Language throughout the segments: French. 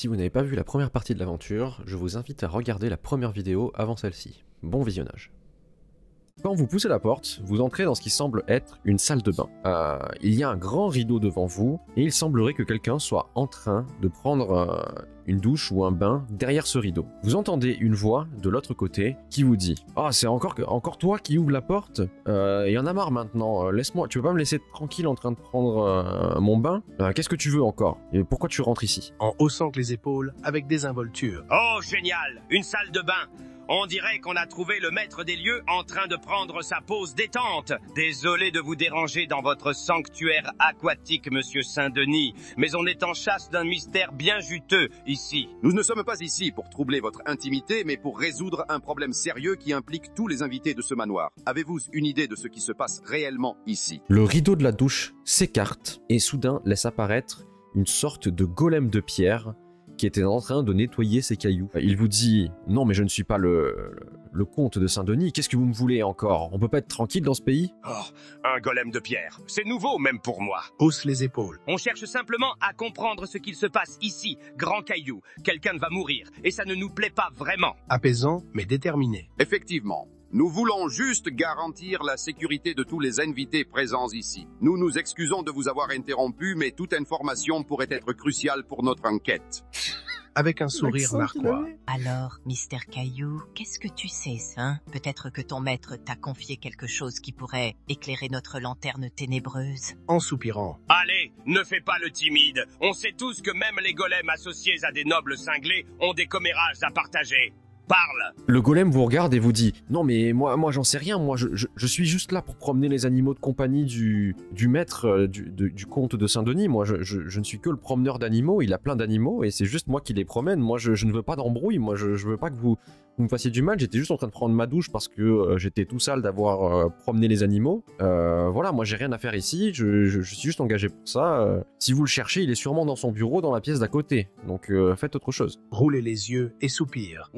Si vous n'avez pas vu la première partie de l'aventure, je vous invite à regarder la première vidéo avant celle-ci. Bon visionnage. Quand vous poussez la porte, vous entrez dans ce qui semble être une salle de bain. Il y a un grand rideau devant vous, et il semblerait que quelqu'un soit en train de prendre une douche ou un bain derrière ce rideau. Vous entendez une voix de l'autre côté qui vous dit « Ah, c'est encore toi qui ouvre la porte Il y en a marre maintenant, laisse-moi, tu peux pas me laisser tranquille en train de prendre mon bain Qu'est-ce que tu veux encore Et pourquoi tu rentres ici ?» En haussant les épaules avec désinvolture. Oh, génial! Une salle de bain! On dirait qu'on a trouvé le maître des lieux en train de prendre sa pause détente. Désolé de vous déranger dans votre sanctuaire aquatique, monsieur Saint-Denis, mais on est en chasse d'un mystère bien juteux ici. Nous ne sommes pas ici pour troubler votre intimité, mais pour résoudre un problème sérieux qui implique tous les invités de ce manoir. Avez-vous une idée de ce qui se passe réellement ici? Le rideau de la douche s'écarte et soudain laisse apparaître une sorte de golem de pierre qui était en train de nettoyer ses cailloux. Il vous dit « Non, mais je ne suis pas le comte de Saint-Denis, qu'est-ce que vous me voulez encore? On peut pas être tranquille dans ce pays ?» Oh, un golem de pierre. C'est nouveau même pour moi. Hausse les épaules. On cherche simplement à comprendre ce qu'il se passe ici, grand caillou. Quelqu'un va mourir, et ça ne nous plaît pas vraiment. Apaisant, mais déterminé. Effectivement. Nous voulons juste garantir la sécurité de tous les invités présents ici. Nous nous excusons de vous avoir interrompu, mais toute information pourrait être cruciale pour notre enquête. Avec un sourire narquois. Alors, Mister Caillou, qu'est-ce que tu sais, hein? Peut-être que ton maître t'a confié quelque chose qui pourrait éclairer notre lanterne ténébreuse. En soupirant. Allez, ne fais pas le timide. On sait tous que même les golems associés à des nobles cinglés ont des commérages à partager. Parle! Le golem vous regarde et vous dit « Non mais moi j'en sais rien, moi je suis juste là pour promener les animaux de compagnie du maître du comte de Saint-Denis, moi je ne suis que le promeneur d'animaux, il a plein d'animaux et c'est juste moi qui les promène, moi je ne veux pas d'embrouille, moi je veux pas que vous me fassiez du mal, j'étais juste en train de prendre ma douche parce que j'étais tout sale d'avoir promené les animaux, voilà, moi j'ai rien à faire ici, je suis juste engagé pour ça, si vous le cherchez il est sûrement dans son bureau dans la pièce d'à côté, donc faites autre chose. » Roulez les yeux et soupire.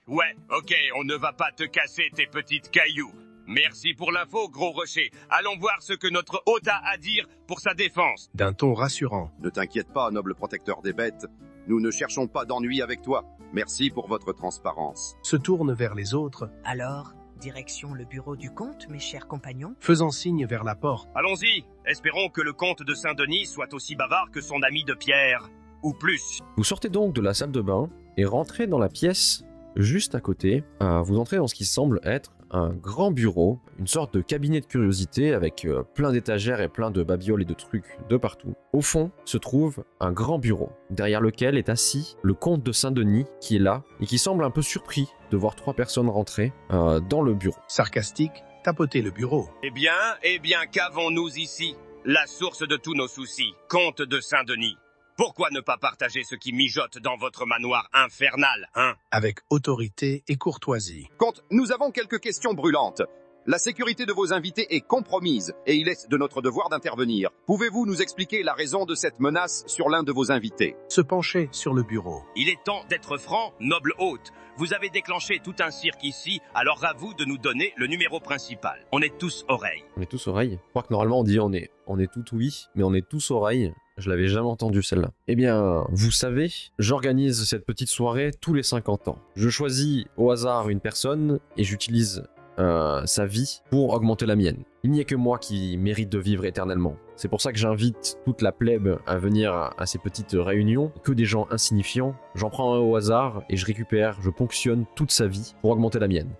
Ouais, ok, on ne va pas te casser tes petites cailloux. Merci pour l'info, gros rocher. Allons voir ce que notre hôte a à dire pour sa défense. D'un ton rassurant. Ne t'inquiète pas, noble protecteur des bêtes. Nous ne cherchons pas d'ennui avec toi. Merci pour votre transparence. Se tourne vers les autres. Alors, direction le bureau du comte, mes chers compagnons. Faisant signe vers la porte. Allons-y, espérons que le comte de Saint-Denis soit aussi bavard que son ami de Pierre. Ou plus. Vous sortez donc de la salle de bain et rentrez dans la pièce juste à côté. Vous entrez dans ce qui semble être un grand bureau, une sorte de cabinet de curiosité avec plein d'étagères et plein de babioles et de trucs de partout. Au fond se trouve un grand bureau, derrière lequel est assis le comte de Saint-Denis qui est là et qui semble un peu surpris de voir 3 personnes rentrer dans le bureau. Sarcastique, tapoter le bureau. Eh bien, qu'avons-nous ici? La source de tous nos soucis, comte de Saint-Denis. Pourquoi ne pas partager ce qui mijote dans votre manoir infernal, hein? Avec autorité et courtoisie. Comte, nous avons quelques questions brûlantes. La sécurité de vos invités est compromise et il est de notre devoir d'intervenir. Pouvez-vous nous expliquer la raison de cette menace sur l'un de vos invités? Se pencher sur le bureau. Il est temps d'être franc, noble hôte. Vous avez déclenché tout un cirque ici, alors à vous de nous donner le numéro principal. On est tous oreilles. On est tous oreilles. Je crois que normalement on dit on est tout oui, mais on est tous oreilles. Je l'avais jamais entendu celle-là. Eh bien, vous savez, j'organise cette petite soirée tous les 50 ans. Je choisis au hasard une personne et j'utilise sa vie pour augmenter la mienne. Il n'y a que moi qui mérite de vivre éternellement. C'est pour ça que j'invite toute la plèbe à venir à ces petites réunions, que des gens insignifiants. J'en prends un au hasard et je récupère, je ponctionne toute sa vie pour augmenter la mienne.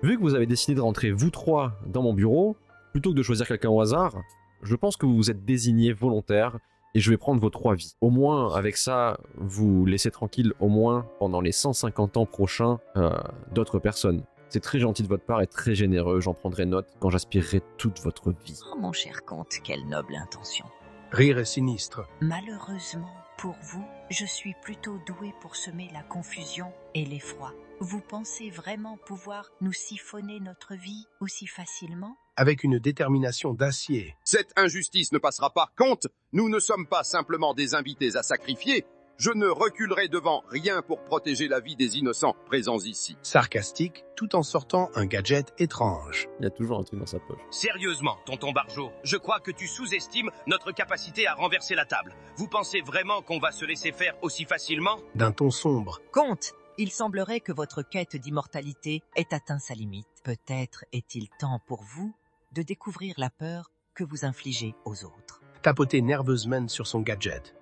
Vu que vous avez décidé de rentrer vous 3 dans mon bureau, plutôt que de choisir quelqu'un au hasard, je pense que vous vous êtes désignés volontaires et je vais prendre vos 3 vies. Au moins, avec ça, vous laissez tranquille au moins pendant les 150 ans prochains d'autres personnes. C'est très gentil de votre part et très généreux, j'en prendrai note quand j'aspirerai toute votre vie. Oh mon cher comte, quelle noble intention. Rire et sinistre. Malheureusement, pour vous, je suis plutôt doué pour semer la confusion et l'effroi. Vous pensez vraiment pouvoir nous siphonner notre vie aussi facilement? Avec une détermination d'acier. Cette injustice ne passera pas, comte. Nous ne sommes pas simplement des invités à sacrifier. Je ne reculerai devant rien pour protéger la vie des innocents présents ici. Sarcastique, tout en sortant un gadget étrange. Il y a toujours un truc dans sa poche. Sérieusement, tonton Barjot, je crois que tu sous-estimes notre capacité à renverser la table. Vous pensez vraiment qu'on va se laisser faire aussi facilement? D'un ton sombre. Comte, il semblerait que votre quête d'immortalité ait atteint sa limite. Peut-être est-il temps pour vous de découvrir la peur que vous infligez aux autres. Tapoter nerveusement sur son gadget.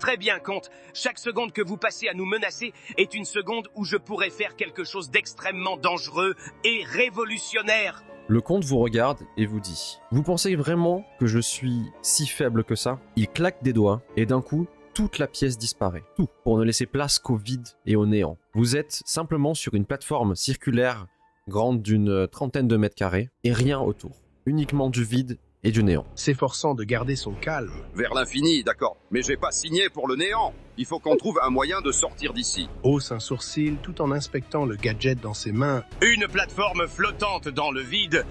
Très bien, comte. Chaque seconde que vous passez à nous menacer est une seconde où je pourrais faire quelque chose d'extrêmement dangereux et révolutionnaire. Le comte vous regarde et vous dit « Vous pensez vraiment que je suis si faible que ça ?» Il claque des doigts et d'un coup, toute la pièce disparaît. Tout, pour ne laisser place qu'au vide et au néant. Vous êtes simplement sur une plateforme circulaire grande d'une 30aine de mètres carrés et rien autour. Uniquement du vide et du néant. S'efforçant de garder son calme. Vers l'infini, d'accord. Mais j'ai pas signé pour le néant. Il faut qu'on trouve un moyen de sortir d'ici. Hausse un sourcil tout en inspectant le gadget dans ses mains. Une plateforme flottante dans le vide,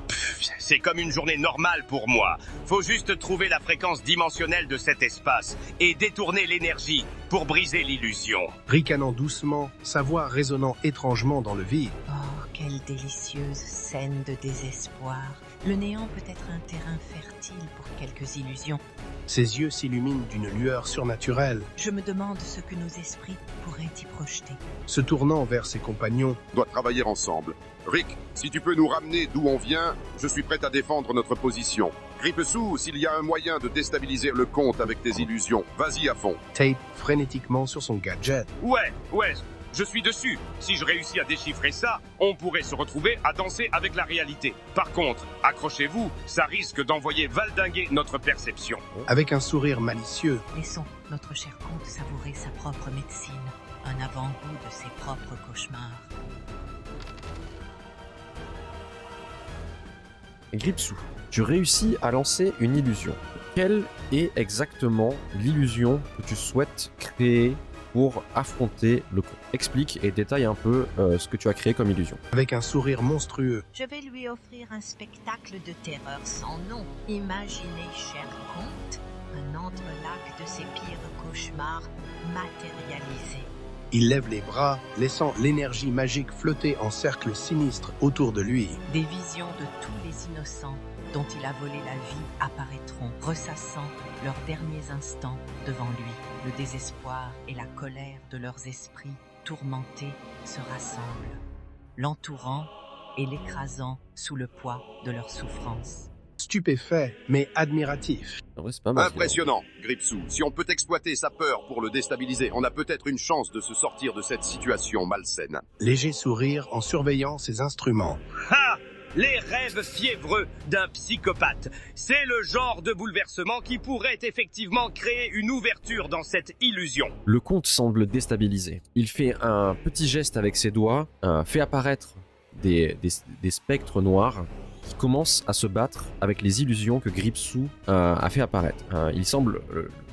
c'est comme une journée normale pour moi. Faut juste trouver la fréquence dimensionnelle de cet espace et détourner l'énergie pour briser l'illusion. Ricanant doucement, sa voix résonnant étrangement dans le vide. Oh, quelle délicieuse scène de désespoir. Le néant peut être un terrain fertile pour quelques illusions. Ses yeux s'illuminent d'une lueur surnaturelle. Je me demande ce que nos esprits pourraient y projeter. Se tournant vers ses compagnons. On doit travailler ensemble. Rick, si tu peux nous ramener d'où on vient, je suis prêt à défendre notre position. Grippesou, s'il y a un moyen de déstabiliser le comte avec tes illusions, vas-y à fond. Tape frénétiquement sur son gadget. Ouais, je suis dessus. Si je réussis à déchiffrer ça, on pourrait se retrouver à danser avec la réalité. Par contre, accrochez-vous, ça risque d'envoyer valdinguer notre perception. Avec un sourire malicieux. Laissons notre cher comte savourer sa propre médecine, un avant-goût de ses propres cauchemars. Grippesou, tu réussis à lancer une illusion. Quelle est exactement l'illusion que tu souhaites créer pour affronter le comte? Explique et détaille un peu ce que tu as créé comme illusion. Avec un sourire monstrueux. Je vais lui offrir un spectacle de terreur sans nom. Imaginez, cher comte, un entrelac de ses pires cauchemars matérialisés. Il lève les bras, laissant l'énergie magique flotter en cercle sinistre autour de lui. Des visions de tous les innocents dont il a volé la vie apparaîtront, ressassant leurs derniers instants devant lui. Le désespoir et la colère de leurs esprits tourmentés se rassemblent, l'entourant et l'écrasant sous le poids de leur souffrance. Stupéfait, mais admiratif. En vrai, c'est pas mal. Impressionnant, Grippesou. Si on peut exploiter sa peur pour le déstabiliser, on a peut-être une chance de se sortir de cette situation malsaine. Léger sourire en surveillant ses instruments. Ha! Les rêves fiévreux d'un psychopathe. C'est le genre de bouleversement qui pourrait effectivement créer une ouverture dans cette illusion. Le comte semble déstabilisé. Il fait un petit geste avec ses doigts, fait apparaître des spectres noirs qui commencent à se battre avec les illusions que Grippesou a fait apparaître.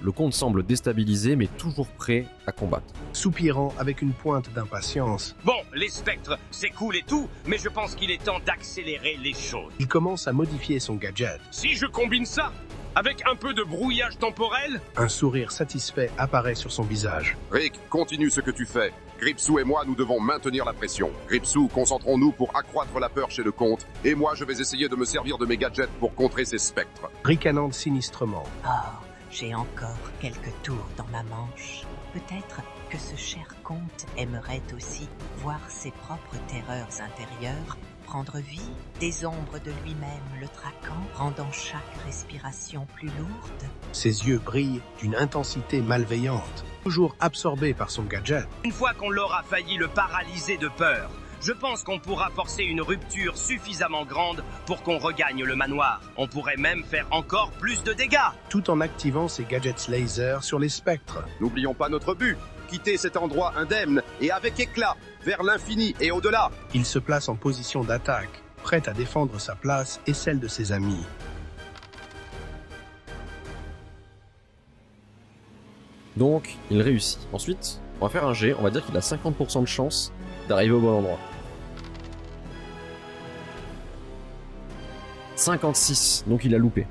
Le comte semble déstabilisé mais toujours prêt à combattre. Soupirant avec une pointe d'impatience. Bon, les spectres, c'est cool et tout, mais je pense qu'il est temps d'accélérer les choses. Il commence à modifier son gadget. Si je combine ça avec un peu de brouillage temporel, Un sourire satisfait apparaît sur son visage. Rick, continue ce que tu fais. Grippesou et moi, nous devons maintenir la pression. Grippesou, concentrons-nous pour accroître la peur chez le comte. Et moi, je vais essayer de me servir de mes gadgets pour contrer ces spectres. Ricanant sinistrement. Oh, j'ai encore quelques tours dans ma manche. Peut-être que ce cher comte aimerait aussi voir ses propres terreurs intérieures prendre vie, des ombres de lui-même le traquant, rendant chaque respiration plus lourde. Ses yeux brillent d'une intensité malveillante. Toujours absorbé par son gadget. une fois qu'on l'aura failli le paralyser de peur, je pense qu'on pourra forcer une rupture suffisamment grande pour qu'on regagne le manoir. On pourrait même faire encore plus de dégâts. Tout en activant ses gadgets laser sur les spectres. N'oublions pas notre but. Quitter cet endroit indemne et avec éclat, vers l'infini et au-delà. Il se place en position d'attaque, prêt à défendre sa place et celle de ses amis. Donc, il réussit. Ensuite, on va faire un jet. On va dire qu'il a 50% de chance d'arriver au bon endroit. 56, donc il a loupé.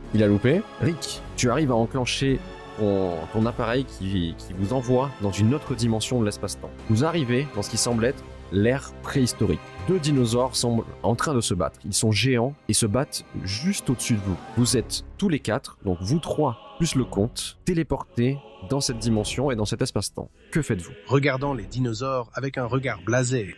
Rick, tu arrives à enclencher ton appareil qui vous envoie dans une autre dimension de l'espace-temps. Vous arrivez dans ce qui semble être l'ère préhistorique. 2 dinosaures semblent en train de se battre. Ils sont géants et se battent juste au-dessus de vous. Vous êtes tous les 4, donc vous 3 plus le comte, téléportés dans cette dimension et dans cet espace-temps. Que faites-vous? Regardant les dinosaures avec un regard blasé,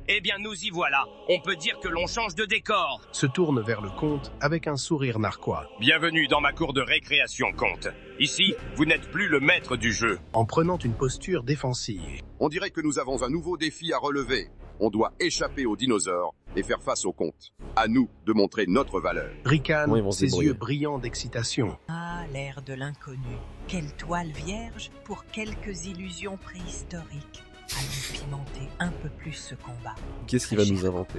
Eh bien, nous y voilà. On peut dire que l'on change de décor. se tourne vers le comte avec un sourire narquois. Bienvenue dans ma cour de récréation, comte. Ici, vous n'êtes plus le maître du jeu. En prenant une posture défensive, On dirait que nous avons un nouveau défi à relever. On doit échapper aux dinosaures et faire face au comte. À nous de montrer notre valeur. ricane, Oui, ils vont se ses débrouiller. yeux brillants d'excitation. Ah, l'air de l'inconnu. Quelle toile vierge pour quelques illusions préhistoriques. Allons pimenter un peu plus ce combat. Qu'est-ce qu'il va nous inventer?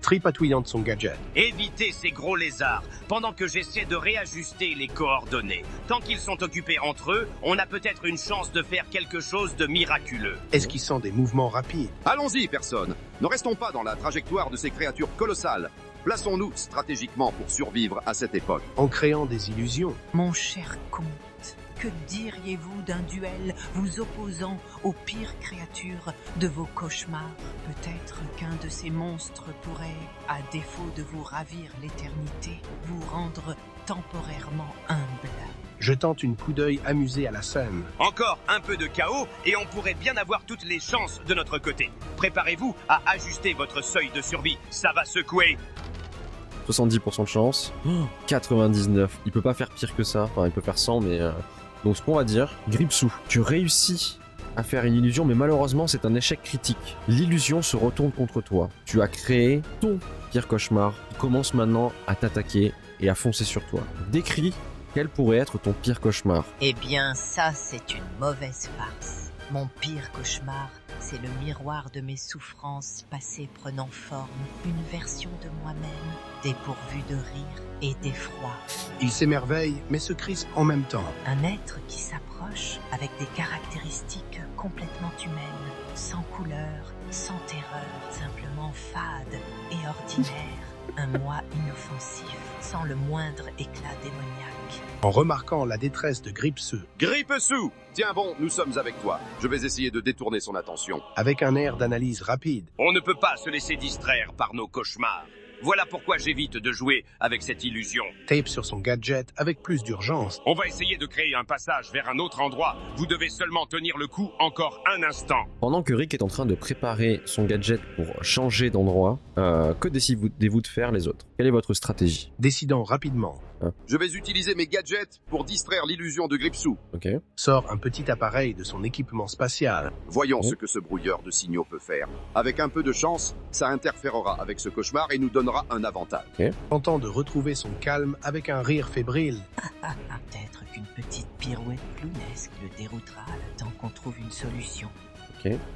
Tripatouillant de son gadget, Évitez ces gros lézards, pendant que j'essaie de réajuster les coordonnées. Tant qu'ils sont occupés entre eux, on a peut-être une chance de faire quelque chose de miraculeux. esquissant des mouvements rapides. Allons-y, personne. Ne restons pas dans la trajectoire de ces créatures colossales. Plaçons-nous stratégiquement pour survivre à cette époque. En créant des illusions, Mon cher comte, que diriez-vous d'un duel vous opposant aux pires créatures de vos cauchemars? Peut-être qu'un de ces monstres pourrait, à défaut de vous ravir l'éternité, vous rendre temporairement humble. je tente une coup d'œil amusé à la scène. Encore un peu de chaos et on pourrait bien avoir toutes les chances de notre côté. Préparez-vous à ajuster votre seuil de survie, ça va secouer. 70% de chance. 99. Il peut pas faire pire que ça. Enfin, il peut faire 100, mais... Donc ce qu'on va dire, Gripsou, tu réussis à faire une illusion, mais malheureusement c'est un échec critique. L'illusion se retourne contre toi. Tu as créé ton pire cauchemar. Il commence maintenant à t'attaquer et à foncer sur toi. Décris quel pourrait être ton pire cauchemar. Eh bien, ça, c'est une mauvaise farce. Mon pire cauchemar, c'est le miroir de mes souffrances passées prenant forme, une version de moi-même, dépourvue de rire et d'effroi. Il s'émerveille, mais se crispe en même temps. Un être qui s'approche avec des caractéristiques complètement humaines, sans couleur, sans terreur, simplement fade et ordinaire. Un moi inoffensif, sans le moindre éclat démoniaque. En remarquant la détresse de Gripsou, Gripsou! Tiens bon, nous sommes avec toi. Je vais essayer de détourner son attention. avec un air d'analyse rapide, On ne peut pas se laisser distraire par nos cauchemars. Voilà pourquoi j'évite de jouer avec cette illusion. tape sur son gadget avec plus d'urgence. On va essayer de créer un passage vers un autre endroit. Vous devez seulement tenir le coup encore un instant. Pendant que Rick est en train de préparer son gadget pour changer d'endroit, que décidez-vous de faire les autres? Quelle est votre stratégie? Décidant rapidement, Je vais utiliser mes gadgets pour distraire l'illusion de Gripsou. Ok. sort un petit appareil de son équipement spatial. Voyons ce que ce brouilleur de signaux peut faire. Avec un peu de chance, ça interférera avec ce cauchemar et nous donnera un avantage. Tentant de retrouver son calme avec un rire fébrile, Peut-être qu'une petite pirouette clownesque le déroutera le temps qu'on trouve une solution.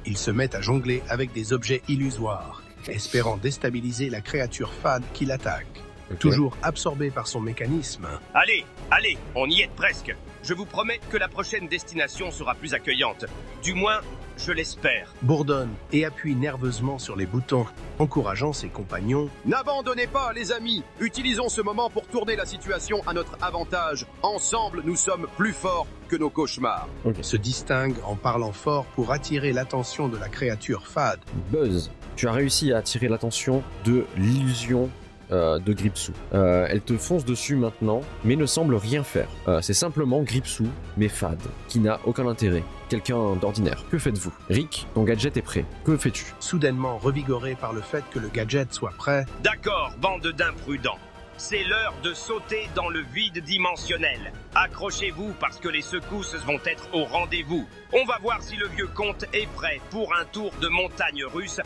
il se met à jongler avec des objets illusoires, espérant déstabiliser la créature fade qui l'attaque. Ok. Toujours absorbé par son mécanisme, Allez, allez, on y est presque. Je vous promets que la prochaine destination sera plus accueillante. Du moins, je l'espère. bourdonne et appuie nerveusement sur les boutons, encourageant ses compagnons. N'abandonnez pas, les amis. Utilisons ce moment pour tourner la situation à notre avantage. Ensemble, nous sommes plus forts que nos cauchemars. Se distingue en parlant fort pour attirer l'attention de la créature fade. Buzz, tu as réussi à attirer l'attention de l'illusion de Gripsou. Elle te fonce dessus maintenant, mais ne semble rien faire. C'est simplement Gripsou, mais fade, qui n'a aucun intérêt. Quelqu'un d'ordinaire. Que faites-vous? Rick, ton gadget est prêt. Que fais-tu? Soudainement revigoré par le fait que le gadget soit prêt, D'accord, bande d'imprudents. C'est l'heure de sauter dans le vide dimensionnel. Accrochez-vous parce que les secousses vont être au rendez-vous. On va voir si le vieux comte est prêt pour un tour de montagne russe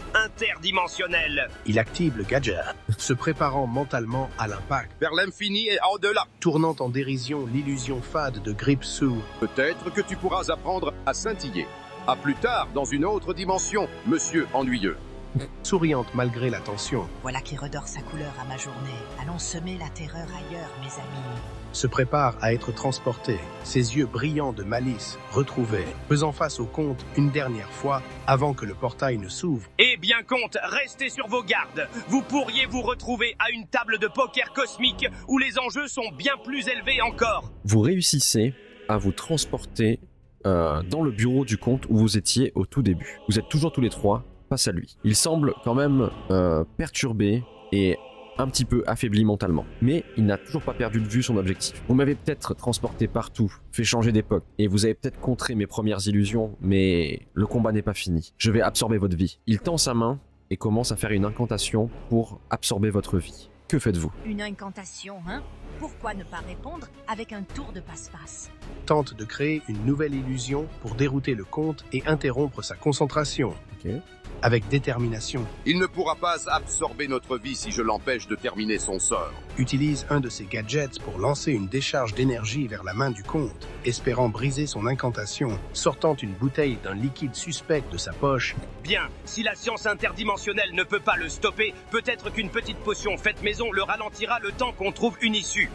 interdimensionnel. il active le gadget, se préparant mentalement à l'impact, Vers l'infini et au-delà. tournant en dérision l'illusion fade de Gripsou. Peut-être que tu pourras apprendre à scintiller. À plus tard, dans une autre dimension, monsieur ennuyeux. Souriante malgré la tension, Voilà qui redore sa couleur à ma journée. Allons semer la terreur ailleurs, mes amis. se prépare à être transporté, ses yeux brillants de malice retrouvés, faisant face au comte une dernière fois avant que le portail ne s'ouvre. Eh bien, comte, restez sur vos gardes. Vous pourriez vous retrouver à une table de poker cosmique où les enjeux sont bien plus élevés encore. Vous réussissez à vous transporter dans le bureau du comte où vous étiez au tout début. Vous êtes toujours tous les trois face à lui. Il semble quand même perturbé et un petit peu affaibli mentalement. Mais il n'a toujours pas perdu de vue son objectif. Vous m'avez peut-être transporté partout, fait changer d'époque, et vous avez peut-être contré mes premières illusions, mais le combat n'est pas fini. Je vais absorber votre vie. Il tend sa main et commence à faire une incantation pour absorber votre vie. Que faites-vous? Une incantation, hein? Pourquoi ne pas répondre avec un tour de passe-passe? Tente de créer une nouvelle illusion pour dérouter le comte et interrompre sa concentration. Ok. Avec détermination, Il ne pourra pas absorber notre vie si je l'empêche de terminer son sort. utilise un de ses gadgets pour lancer une décharge d'énergie vers la main du comte, espérant briser son incantation, sortant une bouteille d'un liquide suspect de sa poche. Bien, si la science interdimensionnelle ne peut pas le stopper, peut-être qu'une petite potion faite maison le ralentira le temps qu'on trouve une issue.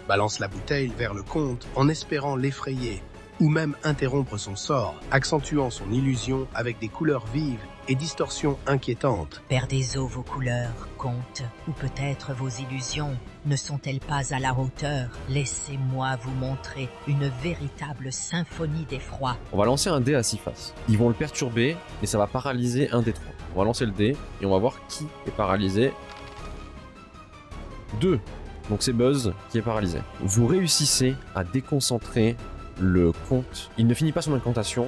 Balance la bouteille vers le comte en espérant l'effrayer, ou même interrompre son sort, accentuant son illusion avec des couleurs vives et distorsions inquiétantes. Perdez-vous vos couleurs, comte, ou peut-être vos illusions ne sont-elles pas à la hauteur? Laissez-moi vous montrer une véritable symphonie d'effroi. On va lancer un dé à 6 faces. Ils vont le perturber et ça va paralyser un des trois. On va lancer le dé et on va voir qui est paralysé. 2. Donc c'est Buzz qui est paralysé. Vous réussissez à déconcentrer le comte. Il ne finit pas son incantation,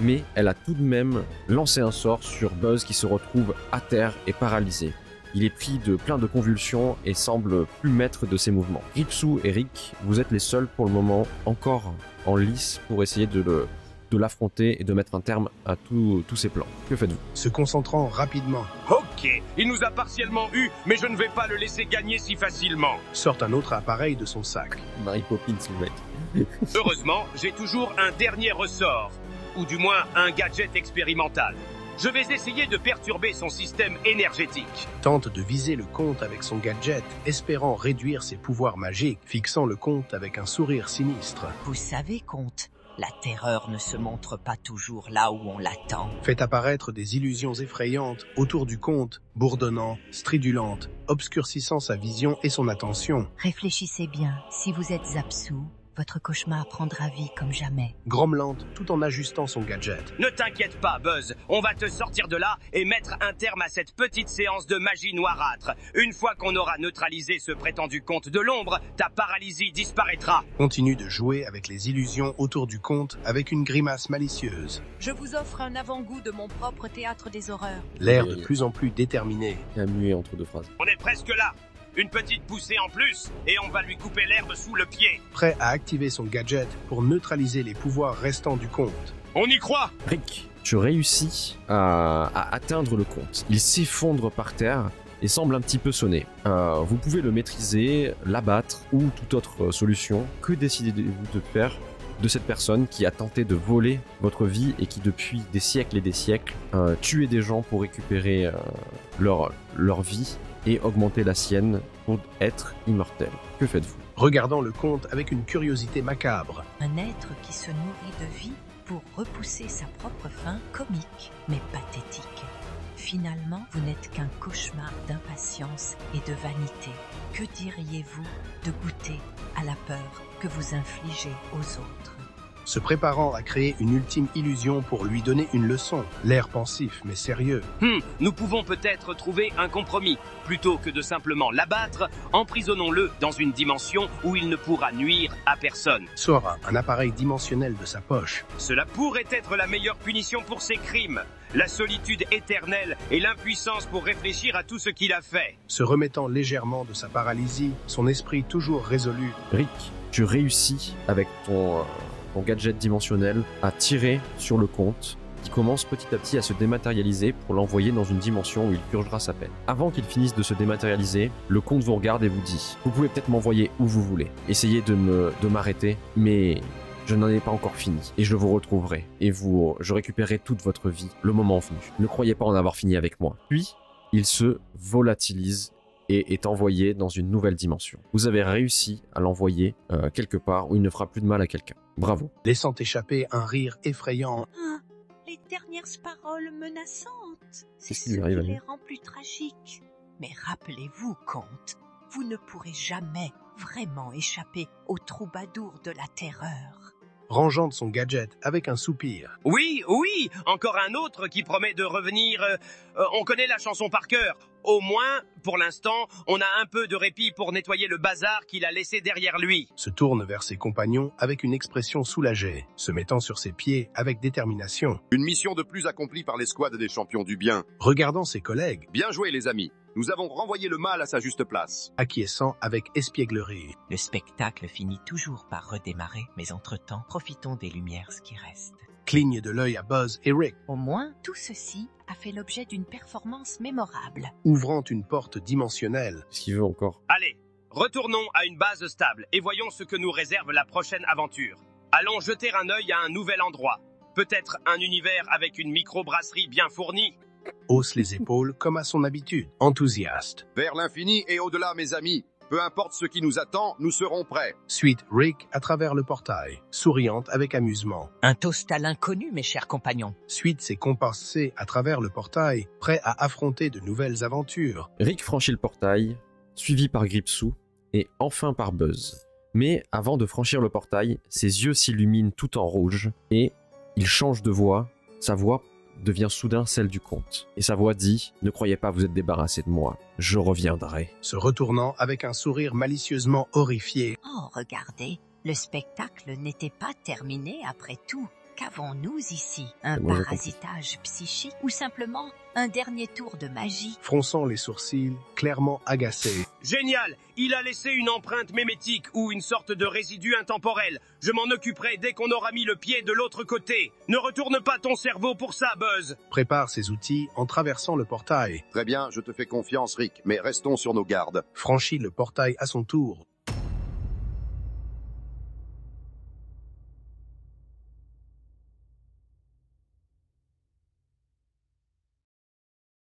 mais elle a tout de même lancé un sort sur Buzz qui se retrouve à terre et paralysé. Il est pris de plein de convulsions et semble plus maître de ses mouvements. Ripsu et Rick, vous êtes les seuls pour le moment encore en lice pour essayer de l'affronter et de mettre un terme à tous ces plans. Que faites-vous? Se concentrant rapidement, Ok, il nous a partiellement eu, mais je ne vais pas le laisser gagner si facilement. sort un autre appareil de son sac. Mary Poppins, le mec. Heureusement, j'ai toujours un dernier ressort, ou du moins un gadget expérimental. Je vais essayer de perturber son système énergétique. Tente de viser le comte avec son gadget, espérant réduire ses pouvoirs magiques, fixant le comte avec un sourire sinistre. Vous savez, comte, la terreur ne se montre pas toujours là où on l'attend. Fait apparaître des illusions effrayantes autour du comte, bourdonnant, stridulante, obscurcissant sa vision et son attention. Réfléchissez bien, si vous êtes absous, votre cauchemar prendra vie comme jamais. Grommelante tout en ajustant son gadget. Ne t'inquiète pas, Buzz, on va te sortir de là et mettre un terme à cette petite séance de magie noirâtre. Une fois qu'on aura neutralisé ce prétendu comte de l'ombre, ta paralysie disparaîtra. Continue de jouer avec les illusions autour du comte avec une grimace malicieuse. Je vous offre un avant-goût de mon propre théâtre des horreurs. L'air de plus en plus déterminé. Il a mué entre deux phrases. On est presque là. Une petite poussée en plus et on va lui couper l'herbe sous le pied. Prêt à activer son gadget pour neutraliser les pouvoirs restants du comte. On y croit. Rick, tu réussis à atteindre le comte. Il s'effondre par terre et semble un petit peu sonner. Vous pouvez le maîtriser, l'abattre ou toute autre solution. Que décidez-vous de faire de cette personne qui a tenté de voler votre vie et qui depuis des siècles et des siècles tuait des gens pour récupérer leur vie et augmenter la sienne pour être immortel? Que faites-vous? Regardant le comte avec une curiosité macabre. Un être qui se nourrit de vie pour repousser sa propre fin, comique mais pathétique. Finalement, vous n'êtes qu'un cauchemar d'impatience et de vanité. Que diriez-vous de goûter à la peur que vous infligez aux autres? Se préparant à créer une ultime illusion pour lui donner une leçon. L'air pensif mais sérieux. Nous pouvons peut-être trouver un compromis. Plutôt que de simplement l'abattre, emprisonnons-le dans une dimension où il ne pourra nuire à personne. Sort un appareil dimensionnel de sa poche. Cela pourrait être la meilleure punition pour ses crimes. La solitude éternelle et l'impuissance pour réfléchir à tout ce qu'il a fait. Se remettant légèrement de sa paralysie, son esprit toujours résolu. Rick, tu réussis avec ton gadget dimensionnel à tirer sur le comte qui commence petit à petit à se dématérialiser pour l'envoyer dans une dimension où il purgera sa peine. Avant qu'il finisse de se dématérialiser, le comte vous regarde et vous dit « Vous pouvez peut-être m'envoyer où vous voulez. Essayez de m'arrêter, mais je n'en ai pas encore fini et je vous retrouverai et je récupérerai toute votre vie le moment venu. Ne croyez pas en avoir fini avec moi. » Puis, il se volatilise et est envoyé dans une nouvelle dimension. Vous avez réussi à l'envoyer quelque part où il ne fera plus de mal à quelqu'un. Bravo. Laissant échapper un rire effrayant. Ah, les dernières paroles menaçantes. C'est Qu'est-ce qui ce lui arrive à qui lui les rend plus tragiques. Mais rappelez-vous, comte, vous ne pourrez jamais vraiment échapper au troubadour de la terreur. rangeant son gadget avec un soupir. Oui, oui, encore un autre qui promet de revenir. On connaît la chanson par cœur. Au moins, pour l'instant, on a un peu de répit pour nettoyer le bazar qu'il a laissé derrière lui. Se tourne vers ses compagnons avec une expression soulagée, se mettant sur ses pieds avec détermination. Une mission de plus accomplie par l'escouade des champions du bien. Regardant ses collègues, Bien joué les amis. Nous avons renvoyé le mal à sa juste place. acquiesçant avec espièglerie. Le spectacle finit toujours par redémarrer, mais entre-temps, profitons des lumières qui restent. Cligne de l'œil à Buzz et Rick, Au moins, tout ceci a fait l'objet d'une performance mémorable. ouvrant une porte dimensionnelle. Qu'est-ce qu'il veut encore? Allez, retournons à une base stable et voyons ce que nous réserve la prochaine aventure. Allons jeter un œil à un nouvel endroit. Peut-être un univers avec une microbrasserie bien fournie. Hausse les épaules comme à son habitude, enthousiaste. Vers l'infini et au-delà mes amis. Peu importe ce qui nous attend, nous serons prêts. Suite Rick à travers le portail, souriante avec amusement. Un toast à l'inconnu, mes chers compagnons. Suite ses comparses C à travers le portail, prêt à affronter de nouvelles aventures. Rick franchit le portail, suivi par Gripsou, et enfin par Buzz. Mais avant de franchir le portail, ses yeux s'illuminent tout en rouge, et il change de voix. Sa voix devient soudain celle du comte. Et sa voix dit « Ne croyez pas vous être débarrassé de moi, je reviendrai. Se retournant avec un sourire malicieusement horrifié. Oh, regardez, le spectacle n'était pas terminé après tout. Qu'avons-nous ici? Un Moi, j'ai parasitage psychique ou simplement un dernier tour de magie? Fronçant les sourcils, clairement agacé. Génial! Il a laissé une empreinte mémétique ou une sorte de résidu intemporel. Je m'en occuperai dès qu'on aura mis le pied de l'autre côté. Ne retourne pas ton cerveau pour ça, Buzz! Prépare ses outils en traversant le portail. Très bien, je te fais confiance Rick, mais restons sur nos gardes. Franchit le portail à son tour,